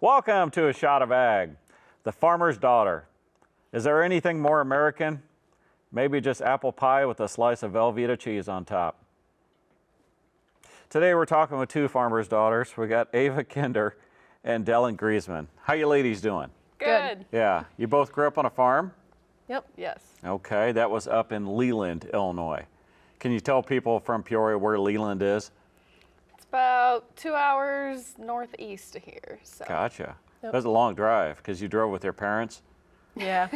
Welcome to A Shot of Ag, the farmer's daughter. Is there anything more American? Maybe just apple pie with a slice of Velveeta cheese on top. Today we're talking with two farmers' daughters. We got Ava Kinder and Dellen Griezmann. How you ladies doing? Good. Yeah, you both grew up on a farm? Yep. Yes. Okay, that was up in Leland, Illinois. Can you tell people from Peoria where Leland is? It's about 2 hours northeast of here. So. Gotcha. Yep. That was a long drive because you drove with your parents? Yeah.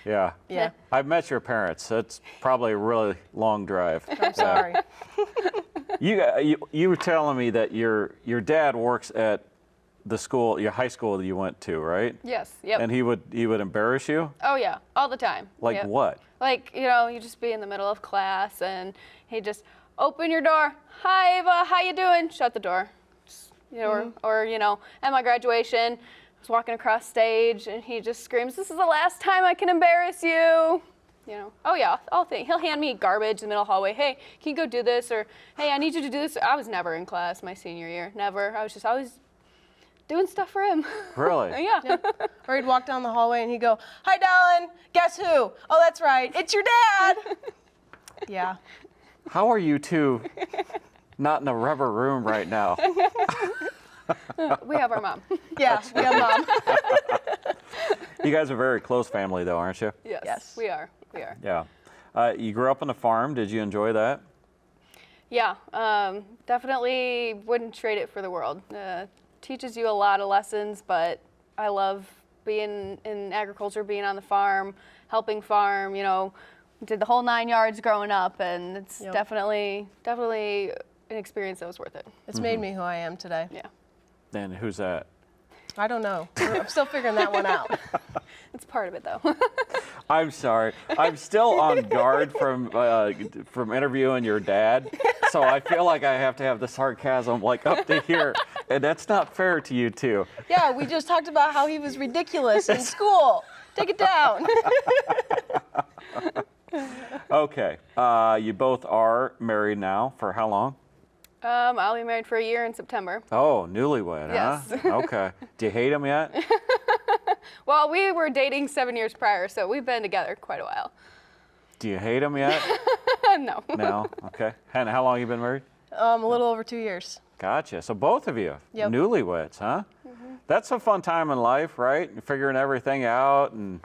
Yeah. Yeah. I've met your parents. It's probably a really long drive. I'm sorry. You were telling me that your dad works at the school, your high school that you went to, right? Yes. Yep. And he would embarrass you? Oh yeah, all the time. Like Yep. what? Like, you just be in the middle of class and he'd just open your door. Hi Ava, how you doing? Shut the door. Just, or at my graduation, I was walking across stage and he just screams, "This is the last time I can embarrass you." Oh yeah, he'll hand me garbage in the middle of the hallway. "Hey, can you go do this?" Or, "Hey, I need you to do this." I was never in class my senior year, never. I was just always doing stuff for him. Really? Yeah. Or he'd walk down the hallway and he'd go, "Hi, Dellen. Guess who? Oh, that's right. It's your dad." Yeah. How are you two not in a rubber room right now? We have our mom. Yeah. We have mom. You guys are a very close family though, aren't you? Yes, Yes. we are. We are. Yeah. You grew up on a farm. Did you enjoy that? Yeah, definitely wouldn't trade it for the world. Teaches you a lot of lessons, but I love being in agriculture, being on the farm, helping farm. Did the whole 9 yards growing up, and it's Yep. definitely an experience that was worth it. It's made me who I am today. Yeah, And who's that? I don't know. I'm still figuring that one out. it's part of it though. I'm sorry. I'm still on guard from interviewing your dad, so I feel like I have to have the sarcasm like up to here, and that's not fair to you two. Yeah, we just talked about how he was ridiculous in school. Take it down. Okay. You both are married now. For how long? I'll be married for a year in September. Oh, newlywed, Yes. huh? Okay. Do you hate him yet? Well, we were dating 7 years prior, so we've been together quite a while. Do you hate him yet? No. No? Okay. And how long you been married? A little over 2 years. Gotcha. So both of you, Yep. newlyweds, huh? That's a fun time in life, right? You're figuring everything out, and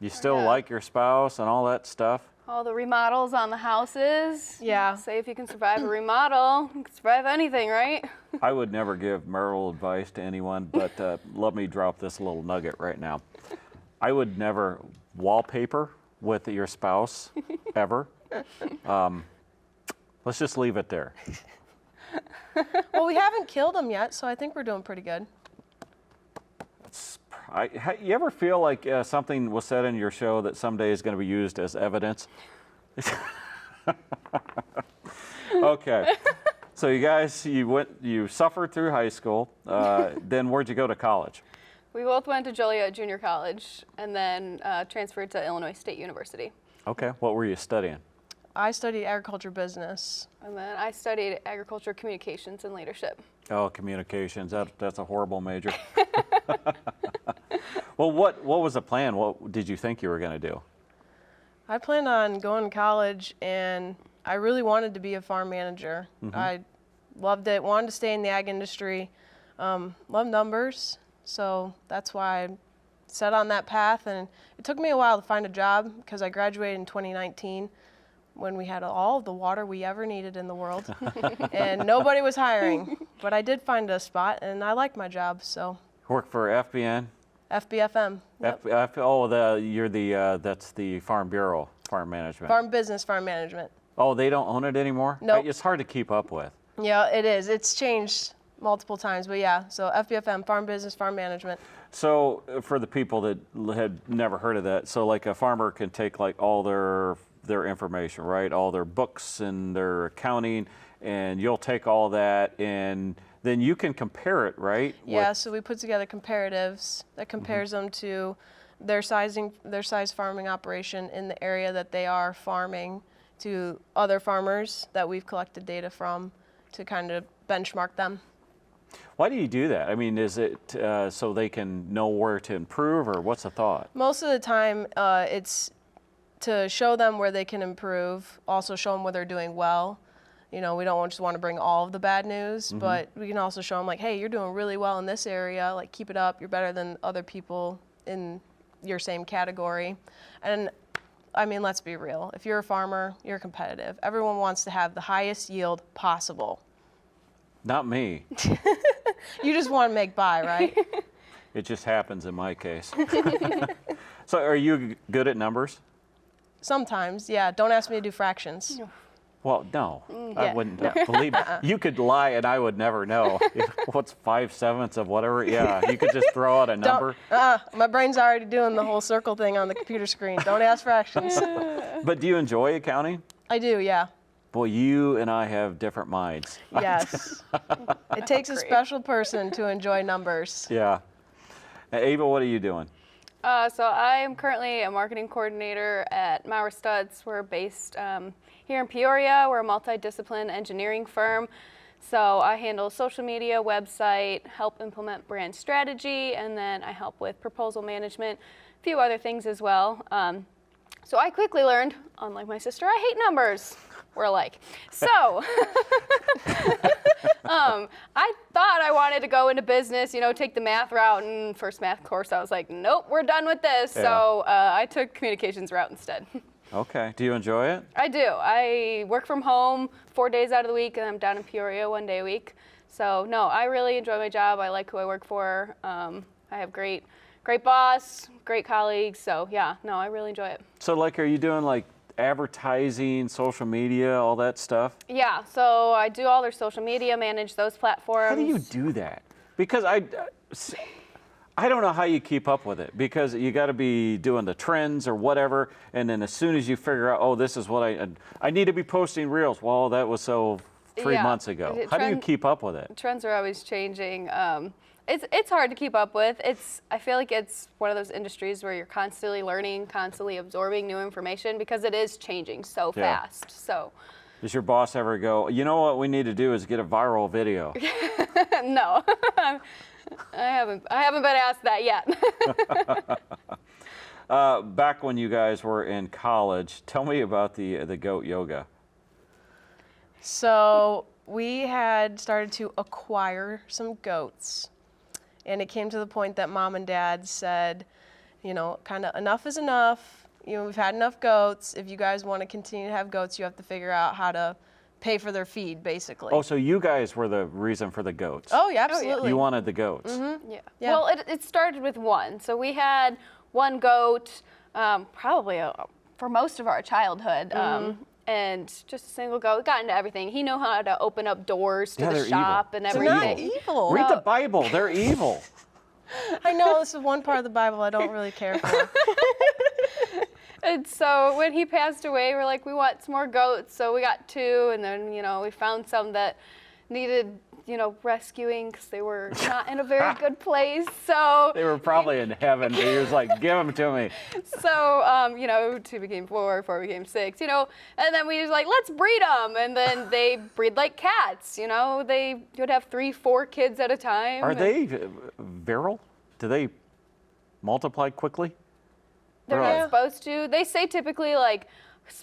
you still Yeah. like your spouse and all that stuff. All the remodels on the houses. Yeah. Say if you can survive a remodel, you can survive anything, right? I would never give marital advice to anyone, but let me drop this little nugget right now. I would never wallpaper with your spouse, ever. Let's just leave it there. Well, we haven't killed him yet, so I think we're doing pretty good. You ever feel like something was said in your show that someday is going to be used as evidence? Okay. So you guys, you suffered through high school. Then where'd you go to college? We both went to Joliet Junior College and then transferred to Illinois State University. Okay. What were you studying? I studied agriculture business. And then I studied agriculture communications and leadership. Oh, communications. That's a horrible major. Well, what was the plan? What did you think you were going to do? I planned on going to college, and I really wanted to be a farm manager. I loved it, wanted to stay in the ag industry, love numbers, so that's why I set on that path. And it took me a while to find a job because I graduated in 2019 when we had all of the water we ever needed in the world, and nobody was hiring. But I did find a spot, and I liked my job, so. Work for FBN? FBFM. Yep. That's the Farm Bureau, Farm Management. Farm business, farm management. Oh, they don't own it anymore? Nope. It's hard to keep up with. Yeah, it is. It's changed multiple times, but yeah. So FBFM, farm business, farm management. So for the people that had never heard of that, so like a farmer can take like all their information, right? All their books and their accounting, and you'll take all that and then you can compare it, right? Yeah, so we put together comparatives that compares them to their size farming operation in the area that they are farming to other farmers that we've collected data from to kind of benchmark them. Why do you do that? I mean, is it so they can know where to improve, or what's the thought? Most of the time, it's to show them where they can improve, also show them where they're doing well. You know, we don't just want to bring all of the bad news, but we can also show them like, hey, you're doing really well in this area. Like, keep it up. You're better than other people in your same category. And I mean, let's be real. If you're a farmer, you're competitive. Everyone wants to have the highest yield possible. Not me. You just want to make by, right? It just happens in my case. So are you good at numbers? Sometimes, yeah. Don't ask me to do fractions. Well, no, I yeah, wouldn't believe it. You could lie and I would never know. What's 5/7 of whatever? Yeah, you could just throw out a number. My brain's already doing the whole circle thing on the computer screen. Don't ask fractions. But do you enjoy accounting? I do, yeah. Boy, you and I have different minds. Yes. It takes a Great. special person to enjoy numbers. Yeah. Ava, what are you doing? So I am currently a marketing coordinator at Maurer Studs. We're based here in Peoria. We're a multidiscipline engineering firm. So I handle social media, website, help implement brand strategy, and then I help with proposal management, a few other things as well. So I quickly learned, unlike my sister, I hate numbers. We're alike. So I thought I wanted to go into business, you know, take the math route. And first math course, I was like, nope, we're done with this. Yeah. So I took communications route instead. Okay. Do you enjoy it? I do. I work from home 4 days out of the week, and I'm down in Peoria 1 day a week. So no, I really enjoy my job. I like who I work for. I have great boss, great colleagues. So yeah, no, I really enjoy it. So, like, are you doing like advertising, social media, all that stuff? Yeah, so I do all their social media, manage those platforms. How do you do that? Because I don't know how you keep up with it, because you got to be doing the trends or whatever, and then as soon as you figure out, oh, this is what I need to be posting reels. Well, that was so 3 Yeah. months ago. How do you keep up with it? Trends are always changing. It's hard to keep up with. I feel like it's one of those industries where you're constantly learning, constantly absorbing new information because it is changing so Yeah. fast. So Does your boss ever go, you know what we need to do is get a viral video? no, I haven't been asked that yet. Back when you guys were in college, tell me about the goat yoga. So we had started to acquire some goats. And it came to the point that mom and dad said, you know, kind of enough is enough. You know, we've had enough goats. If you guys want to continue to have goats, you have to figure out how to pay for their feed, basically. Oh, so you guys were the reason for the goats. Oh, yeah, absolutely. You wanted the goats. Yeah. Yeah. Well, it started with one. So we had one goat, probably for most of our childhood, and just a single goat. Got into everything. He knew how to open up doors to Yeah, the they're shop evil. and They're not everything. evil. Read the Bible. They're evil. I know this is one part of the Bible I don't really care for. And so when he passed away, we're like, we want some more goats. So we got two, and then, you know, we found some that needed, you know, rescuing because they were not in a very good place. So, They were probably in heaven. He was like, give them to me. you know, 2 became 4, 4 became 6, you know, and then we was like, let's breed them. And then they breed like cats, you know, they would have 3, 4 kids at a time. Are and they virile? Do they multiply quickly? They're Really? not supposed to. They say typically, like,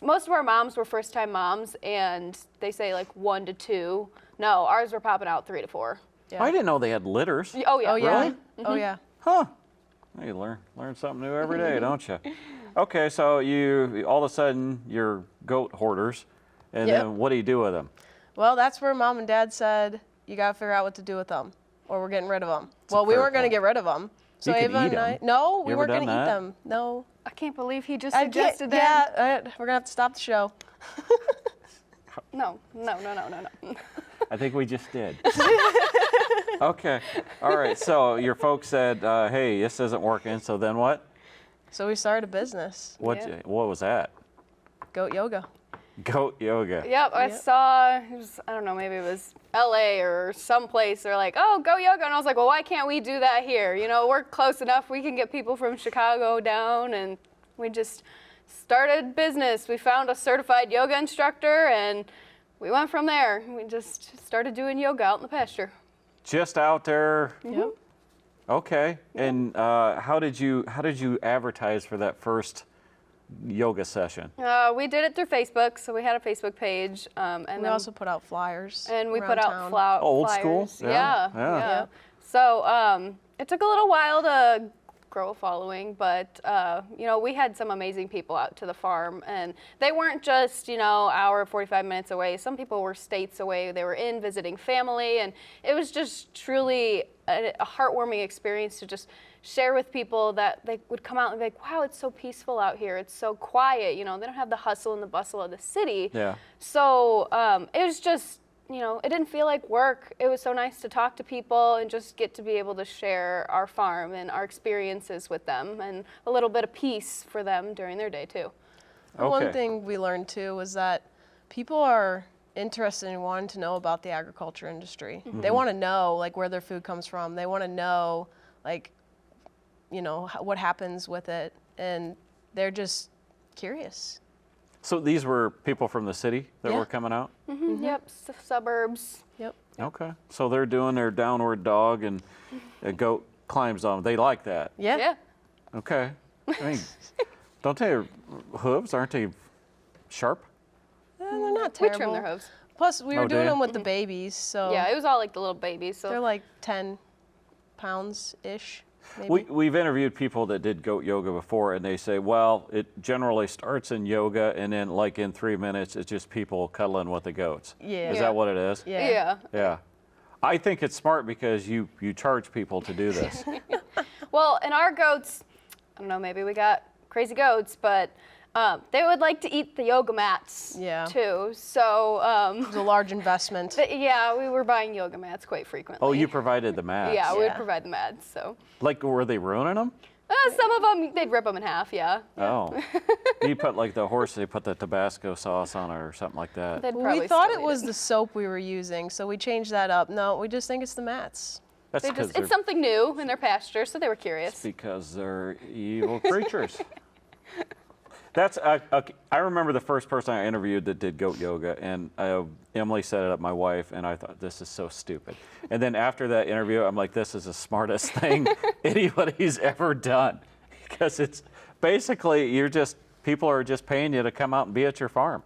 most of our moms were first-time moms, and they say like 1 to 2. No, ours were popping out 3 to 4. Yeah. I didn't know they had litters. Oh yeah. Oh, yeah. Really? Oh, yeah. Huh. You learn something new every day, don't you? Okay, so you all of a sudden you're goat hoarders, and Yep. then what do you do with them? Well, that's where mom and dad said, you got to figure out what to do with them, or we're getting rid of them. a Well, we fair weren't going to point. get rid of them. So You could Ava eat and I, 'em. no, we You ever weren't going to done eat that? them. No. I can't believe he just I can't- suggested that. Yeah, we're going to have to stop the show. No. I think we just did. Okay. All right. So your folks said, "Hey, this isn't working." So then what? So we started a business, What? Yeah. What was that? Goat Yoga. Goat yoga. Yep, I Yep. saw, I don't know, maybe it was LA or someplace. They're like, oh, go yoga. And I was like, well, why can't we do that here? You know, we're close enough. We can get people from Chicago down. And we just started business. We found a certified yoga instructor, and we went from there. We just started doing yoga out in the pasture. just out there. Yep. Okay. And how did you advertise for that first yoga session? We did it through Facebook, so we had a Facebook page, and We then also put out flyers. and we around put out town. Old flyers. school? Yeah, yeah. Yeah. So it took a little while to grow a following, but we had some amazing people out to the farm, and they weren't just hour 45 minutes away. Some people were states away. They were in visiting family, and it was just truly a heartwarming experience to just share with people that they would come out and be like, wow, it's so peaceful out here. It's so quiet. They don't have the hustle and the bustle of the city. Yeah. So it was just, it didn't feel like work. It was so nice to talk to people and just get to be able to share our farm and our experiences with them and a little bit of peace for them during their day too. One Okay. thing we learned too was that people are interested in wanting to know about the agriculture industry. They want to know like where their food comes from. They want to know like, what happens with it, and they're just curious. So these were people from the city that Yeah. were coming out? Yep, suburbs. Yep. Okay. So they're doing their downward dog and a goat climbs on them. They like that. Yeah. Yeah. Okay. I mean, don't their hooves, aren't they sharp? They're not We terrible. trim their hooves. Plus, we Oh, were do doing you? them with the babies, so Yeah, it was all like the little babies. So they're like 10 pounds-ish, maybe. We've interviewed people that did goat yoga before, and they say, well, it generally starts in yoga, and then like in 3 minutes, it's just people cuddling with the goats. Yeah. Is Yeah. that what it is? Yeah. yeah. Yeah. I think it's smart because you charge people to do this. Well, and our goats, I don't know, maybe we got crazy goats, but they would like to eat the yoga mats Yeah. too. So It was a large investment. yeah, we were buying yoga mats quite frequently. Oh, you provided the mats. Yeah, we would Yeah. provide the mats. So Like, were they ruining them? some of them they'd rip them in half. Yeah, Oh. You put like the horse, they put the Tabasco sauce on it or something like that. they'd Well, probably we thought still it eat was the soap we were using, so we changed that up. No, we just think it's the mats. That's They because just, it's something new in their pasture, so they were curious. they're evil creatures. That's I remember the first person I interviewed that did goat yoga, and Emily set it up, my wife, and I thought this is so stupid. And then after that interview, I'm like, this is the smartest thing anybody's ever done, because it's basically people are just paying you to come out and be at your farm.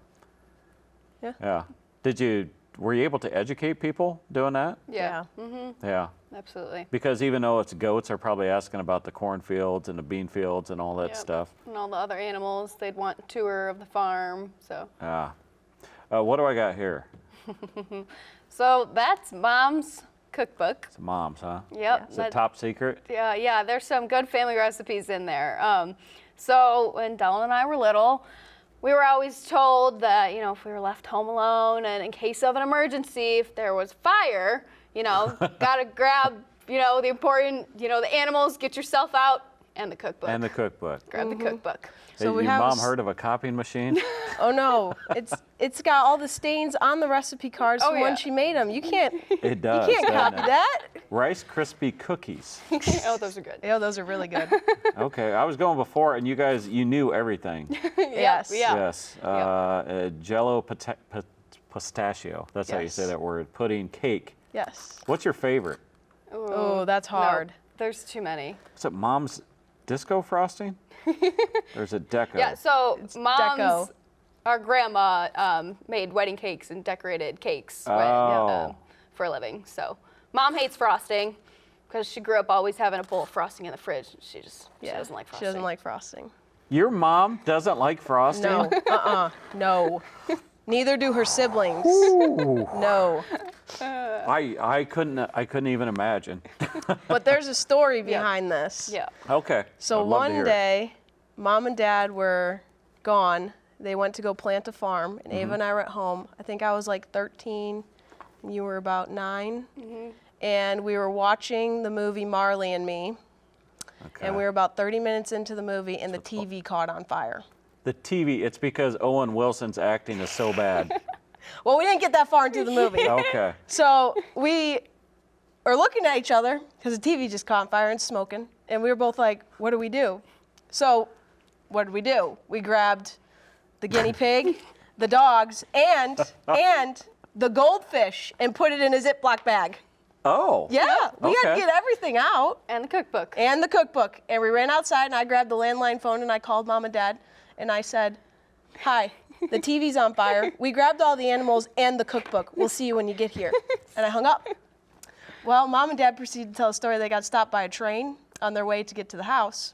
Yeah. Yeah. Were you able to educate people doing that? Yeah, Yeah. absolutely. Because even though it's goats, they're probably asking about the cornfields and the bean fields and all that Yep. stuff. And all the other animals, they'd want a tour of the farm. So, Yeah. What do I got here? so that's Mom's cookbook. It's mom's, huh? Yep. Is it top secret? Yeah, there's some good family recipes in there. So when Dylan and I were little, we were always told that, if we were left home alone and in case of an emergency, if there was fire, gotta grab, the important, the animals, get yourself out, and the cookbook. And the cookbook. Grab the cookbook. So we Your have mom heard of a copying machine? Oh no, it's got all the stains on the recipe cards from yeah. when she made them. You can't It does. you can't doesn't copy it? that. Rice Krispie cookies. Oh, those are good. Oh, those are really good. Okay, I was going before, and you knew everything. Yes. Yeah. Yes. Jello pistachio. That's how you say Yes. that word. Pudding, cake. Yes. What's your favorite? Oh, that's No, hard. there's too many. Is it mom's disco frosting? There's a deco. Yeah, so Mom's, deco. our grandma made wedding cakes and decorated cakes Oh. for a living. So Mom hates frosting because she grew up always having a bowl of frosting in the fridge. She doesn't like frosting. She doesn't like frosting. Your mom doesn't like frosting? No. No. Neither do her siblings. No. I couldn't even imagine. But there's a story behind this. Yeah. Okay. So I'd love to hear one it. day, Mom and Dad were gone. They went to go plant a farm, and Mm-hmm. Ava and I were at home. I think I was like 13, and you were about 9. And we were watching the movie Marley and Me, Okay. and we were about 30 minutes into the movie, and the TV caught on fire. The TV, it's because Owen Wilson's acting is so bad. Well, we didn't get that far into the movie. Okay. So we are looking at each other because the TV just caught on fire and smoking, and we were both like, "What do we do?" So, what did we do? We grabbed the guinea pig, the dogs, and the goldfish, and put it in a Ziploc bag. Oh. Yeah, we had to Okay. get everything out. And the cookbook. And the cookbook. And we ran outside, and I grabbed the landline phone, and I called Mom and Dad, and I said, "Hi, the TV's on fire. We grabbed all the animals and the cookbook. We'll see you when you get here." And I hung up. Well, Mom and Dad proceeded to tell a story. They got stopped by a train on their way to get to the house.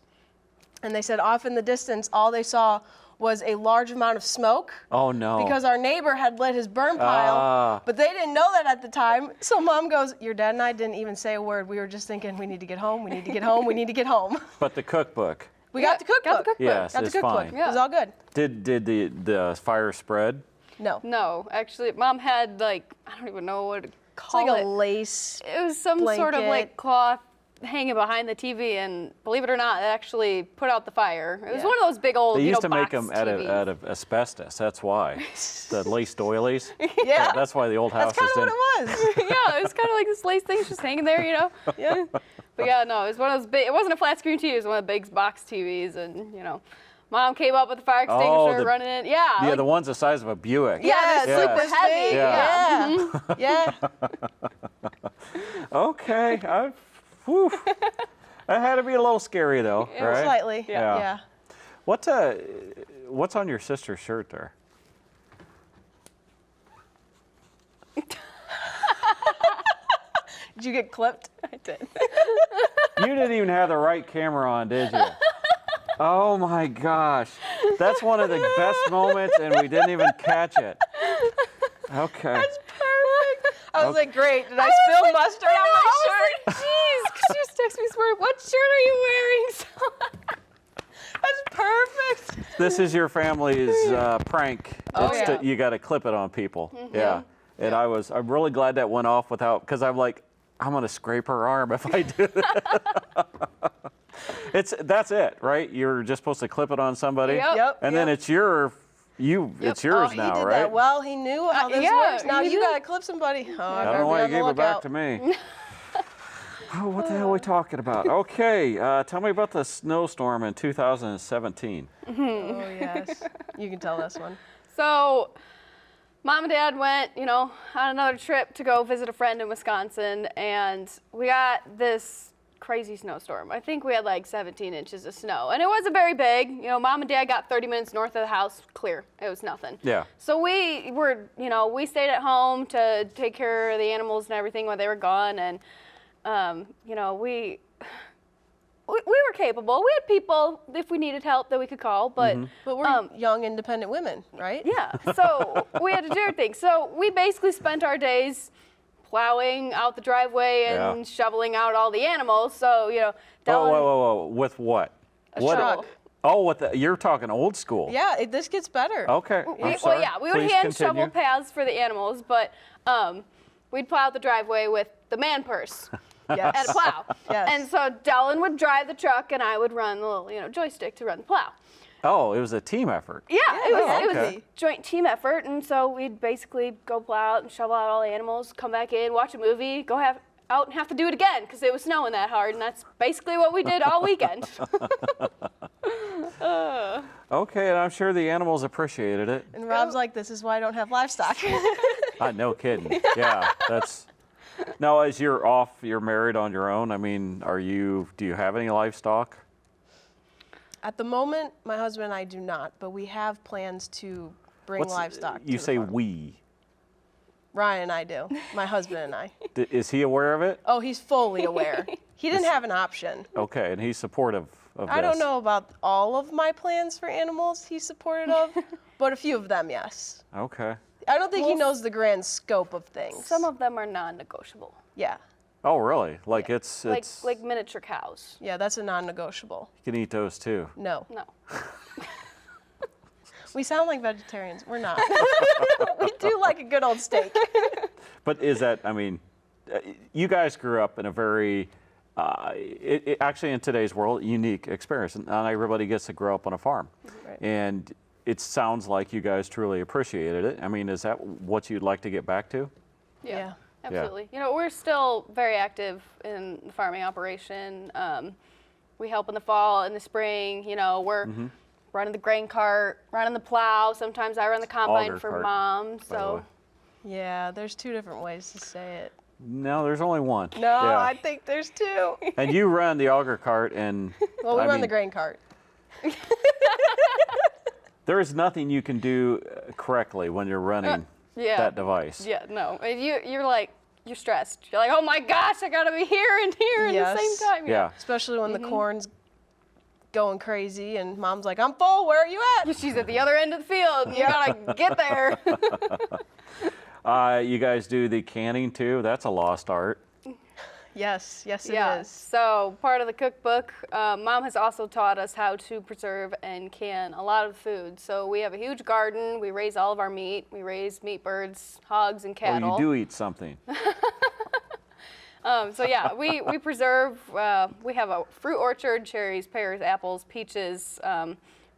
And they said off in the distance, all they saw was a large amount of smoke. Oh, no. Because our neighbor had lit his burn pile, Ah. but they didn't know that at the time. So Mom goes, "Your dad and I didn't even say a word. We were just thinking, we need to get home, we need to get home, we need to get home." But the cookbook. We Yeah, got the cookbook. got the cookbook. Yes, Got the it's cookbook. fine. It was all good. Did the fire spread? No. No, actually, Mom had like, I don't even know what to It's call like it. a lace. It was some sort of blanket. like cloth hanging behind the TV, and believe it or not, it actually put out the fire. It was Yeah. one of those big old, They used to make box them out TVs. of asbestos. That's why. The lace doilies. Yeah. That's why the old houses That's kind of what didn't. it was. Yeah, it was kind of like this lace thing just hanging there, you know. Yeah. But yeah, no, it was one of those big. It wasn't a flat screen TV. It was one of the big box TVs, and you know, Mom came up with the fire extinguisher, running it. Yeah. Yeah, like- the ones the size of a Buick. Yeah, they're Yes. super heavy. Yeah. Yeah. Yeah. Okay. Whew. That had to be a little scary though, right? Slightly. Yeah. Yeah. What's on your sister's shirt there? Did you get clipped? I did. You didn't even have the right camera on, did you? Oh my gosh. That's one of the best moments, and we didn't even catch it. Okay. Perfect. I was like, great. Did I spill mustard on my shirt? Jeez, could you just text me, Smart? What shirt are you wearing? That's perfect. This is your family's prank. Oh, It's yeah. you got to clip it on people. Yeah. And I'm really glad that went off without, because I'm like, I'm going to scrape her arm if I do that. That's it, right? You're just supposed to clip it on somebody. Yep. Yep. And then it's yours Oh, he now, did right? that well. He knew how this yeah, works. Now he you did. gotta clip somebody. Oh, I don't know why you gave it back to me. me. Oh, what the hell are we talking about? Okay, tell me about the snowstorm in 2017. Oh yes, you can tell this one. So, Mom and Dad went, you know, on another trip to go visit a friend in Wisconsin, and we got this crazy snowstorm. I think we had like 17 inches of snow, and it wasn't very big. You know, Mom and Dad got 30 minutes north of the house, clear. It was nothing. Yeah. So we were, you know, we stayed at home to take care of the animals and everything while they were gone, and you know, we were capable. We had people, if we needed help, that we could call, but But we're young, independent women, right? yeah, so we had to do everything. So we basically spent our days plowing out the driveway and Yeah. shoveling out all the animals. So, you know, Whoa, Dylan, whoa. With what? a What? shovel. Oh, you're talking old school. Yeah, this gets better. Okay. I'm Well, sorry. yeah, we would Please hand continue. shovel paths for the animals, but we'd plow out the driveway with the man purse Yes. and a plow. Yes. And so Dylan would drive the truck, and I would run the little, you know, joystick to run the plow. Oh, it was a team effort. Yeah, it was okay. a joint team effort, and so we'd basically go plow out and shovel out all the animals, come back in, watch a movie, go out and have to do it again because it was snowing that hard, and that's basically what we did all weekend. Okay, and I'm sure the animals appreciated it. And Rob's like, this is why I don't have livestock. No kidding. Yeah, that's. Now, as you're married on your own. I mean, do you have any livestock? At the moment, my husband and I do not, but we have plans to bring livestock. You to say the farm. we. Ryan and I do. My husband and I. Is he aware of it? Oh, he's fully aware. He didn't have an option. Okay, and he's supportive of this. I don't know about all of my plans for animals he's supportive of, but a few of them, yes. Okay. I don't think he Well, knows the grand scope of things. Some of them are non-negotiable, Yeah. Oh, really? Like it's like miniature cows. Yeah, that's a non-negotiable. you can eat those too. No. No. We sound like vegetarians. We're not. We do like a good old steak. But is that? I mean, you guys grew up in a very, actually in today's world, unique experience. Not everybody gets to grow up on a farm, Right. and it sounds like you guys truly appreciated it. I mean, is that what you'd like to get back to? Yeah. Absolutely. You know, we're still very active in the farming operation. We help in the fall, in the spring. You know, we're running the grain cart, running the plow. Sometimes I run the combine Auger for cart, Mom. by the So way. Yeah, there's two different ways to say it. No, there's only one. No, Yeah. I think there's two. And you run the auger cart, and Well, we I run mean, the grain cart. there is nothing you can do correctly when you're running yeah. that device. Yeah, no. If you're like, you're stressed. You're like, oh my gosh, I gotta be here and here at the Yes. same time. Yeah. Especially when the corn's going crazy and mom's like, I'm full, where are you at? She's at the other end of the field. You gotta get there. You guys do the canning too. That's a lost art. Yes, yes it Yeah. is. So part of the cookbook, Mom has also taught us how to preserve and can a lot of food. So we have a huge garden. We raise all of our meat. We raise meat birds, hogs, and cattle. Oh, you do eat something. So yeah, we preserve. We have a fruit orchard: cherries, pears, apples, peaches.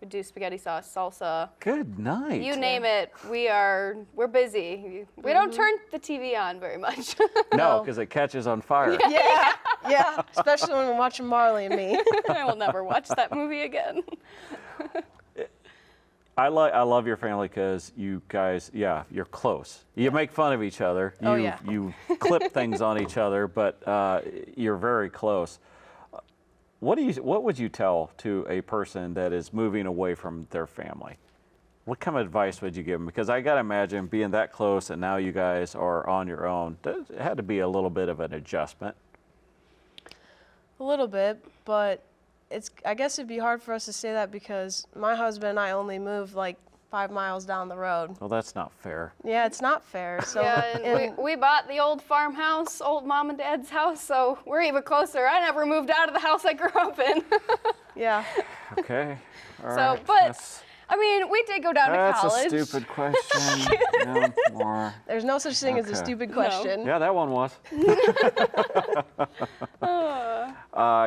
We do spaghetti sauce, salsa. Good night. You name it. We're busy. We don't turn the TV on very much. No, because it catches on fire. Yeah, yeah. Especially when we're watching Marley and Me. I will never watch that movie again. I love your family because you guys, yeah, you're close. You make fun of each other. Oh, yeah. You clip things on each other, but you're very close. What would you tell to a person that is moving away from their family? What kind of advice would you give them? Because I got to imagine being that close and now you guys are on your own, it had to be a little bit of an adjustment. A little bit, but I guess it'd be hard for us to say that because my husband and I only moved like 5 miles down the road. Well, that's not fair. Yeah, it's not fair. So Yeah, and we bought the old farmhouse, old Mom and Dad's house, so we're even closer. I never moved out of the house I grew up in. yeah. Okay. All So, right. but I mean, we did go down to That's college. a stupid question. No more. There's no such thing as a Okay. stupid question. Yeah, that one was.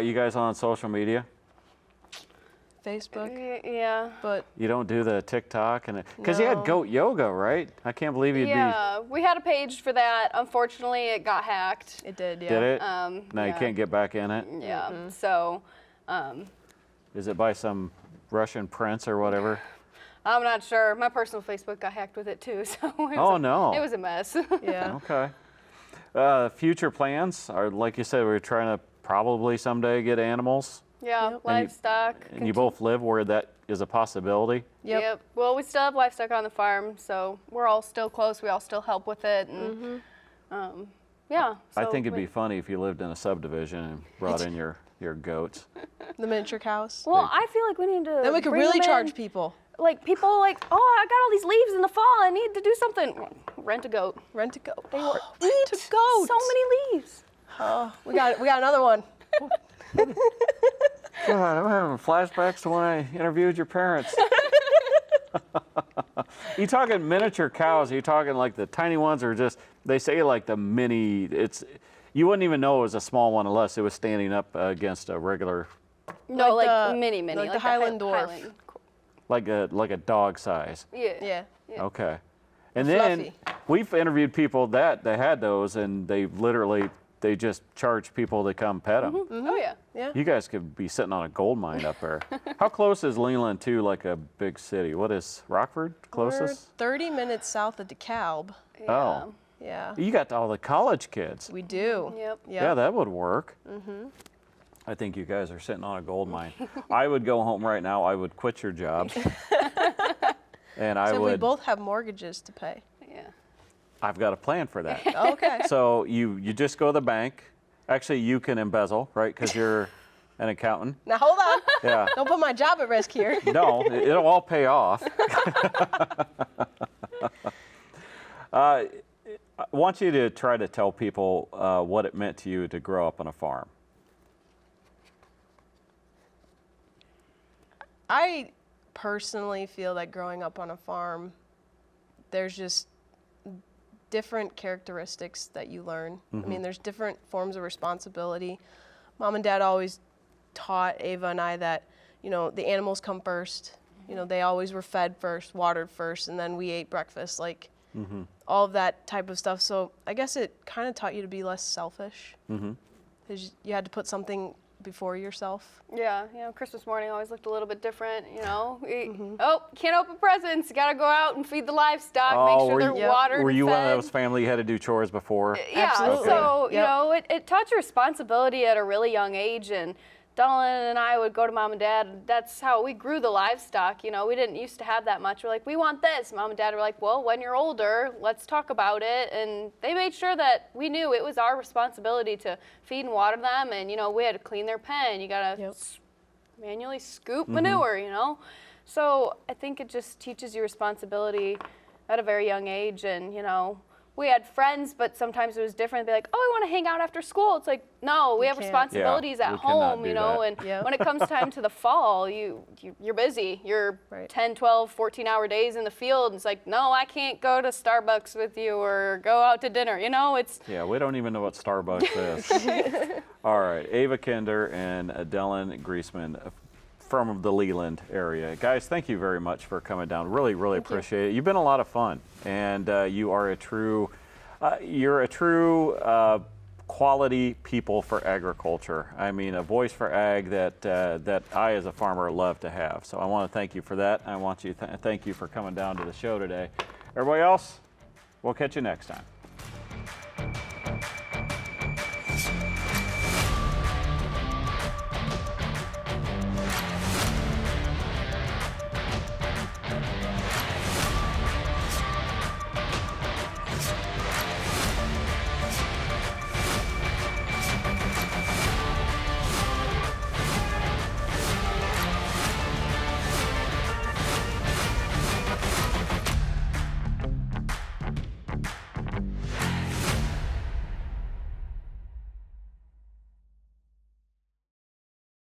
You guys on social media? Facebook, Yeah. but You don't do the TikTok and because you had No. goat yoga, right? I can't believe you'd Yeah, we had a page for that. Unfortunately, it got hacked. it did, yeah. Did it? Yeah. Now you can't get back in it. Yeah. So, Is it by some Russian prince or whatever? I'm not sure. My personal Facebook got hacked with it too. So it was Oh, no. It was a mess. Yeah. Okay. Future plans are like you said. We're trying to probably someday get animals, Yeah, livestock. and you both live where that is a possibility. Yep. Well, we still have livestock on the farm, so we're all still close. We all still help with it, and yeah. I so think it'd we- be funny if you lived in a subdivision and brought in your goats. The miniature cows. Well, I feel like we need to. Then we could bring really them charge in. people. Like people, like, oh, I got all these leaves in the fall. I need to do something. Rent a goat. Rent a goat. They were Rent a goat. so many leaves. Oh, we got another one. God, I'm having flashbacks to when I interviewed your parents. You talking miniature cows? Are you talking like the tiny ones, or just they say like the mini? You wouldn't even know it was a small one unless it was standing up against a regular, No, Like like the- mini, like the Highland dwarf. like a dog size. Yeah. Yeah. Okay. And then Fluffy. we've interviewed people that they had those, and they just charge people to come pet them. Oh yeah. Yeah. You guys could be sitting on a gold mine up there. How close is Leland to like a big city? What is Rockford We're closest? 30 minutes south of DeKalb. Oh, Yeah. you got all the college kids. We do. Yep. Yeah, that would work. I think you guys are sitting on a gold mine. I would go home right now. I would quit your jobs. And I So we would, both have mortgages to pay. Yeah. I've got a plan for that. Okay. So you just go to the bank. Actually, you can embezzle, right? Because you're an accountant. Now hold on. Yeah. Don't put my job at risk here. No, it'll all pay off. I want you to try to tell people what it meant to you to grow up on a farm. I personally feel that growing up on a farm, there's just different characteristics that you learn. I mean, there's different forms of responsibility. Mom and Dad always taught Ava and I that, the animals come first. They always were fed first, watered first, and then we ate breakfast, all of that type of stuff. So I guess it kind of taught you to be less selfish. Because you had to put something before yourself. Yeah, Christmas morning always looked a little bit different, Oh, can't open presents. You got to go out and feed the livestock, make sure they're Yep. watered Were you and one of fed. those family you had to do chores before? Yeah, Absolutely. so, Yep. it taught you responsibility at a really young age, and Dylan and I would go to mom and dad, and that's how we grew the livestock. We didn't used to have that much. We're like, we want this. Mom and dad were like, well, when you're older, let's talk about it. And they made sure that we knew it was our responsibility to feed and water them, and, we had to clean their pen. You got to Yep. manually scoop manure, So I think it just teaches you responsibility at a very young age, and, we had friends, but sometimes it was different. They'd be like, oh, I want to hang out after school. It's like, no, we have can't. responsibilities Yeah, at we cannot home, do that. and Yep. when it comes time to the fall, you're busy. You're Right. 10, 12, 14-hour days in the field. And it's like, no, I can't go to Starbucks with you or go out to dinner. It's Yeah, we don't even know what Starbucks is. All right, Ava Kinder and Dylan Griesman from the Leland area. Guys, thank you very much for coming down. Really, really appreciate it. You've been a lot of fun, and you are you're a true quality people for agriculture. I mean, a voice for ag that I, as a farmer, love to have. So I want to thank you for that. I want you thank you for coming down to the show today. Everybody else, we'll catch you next time.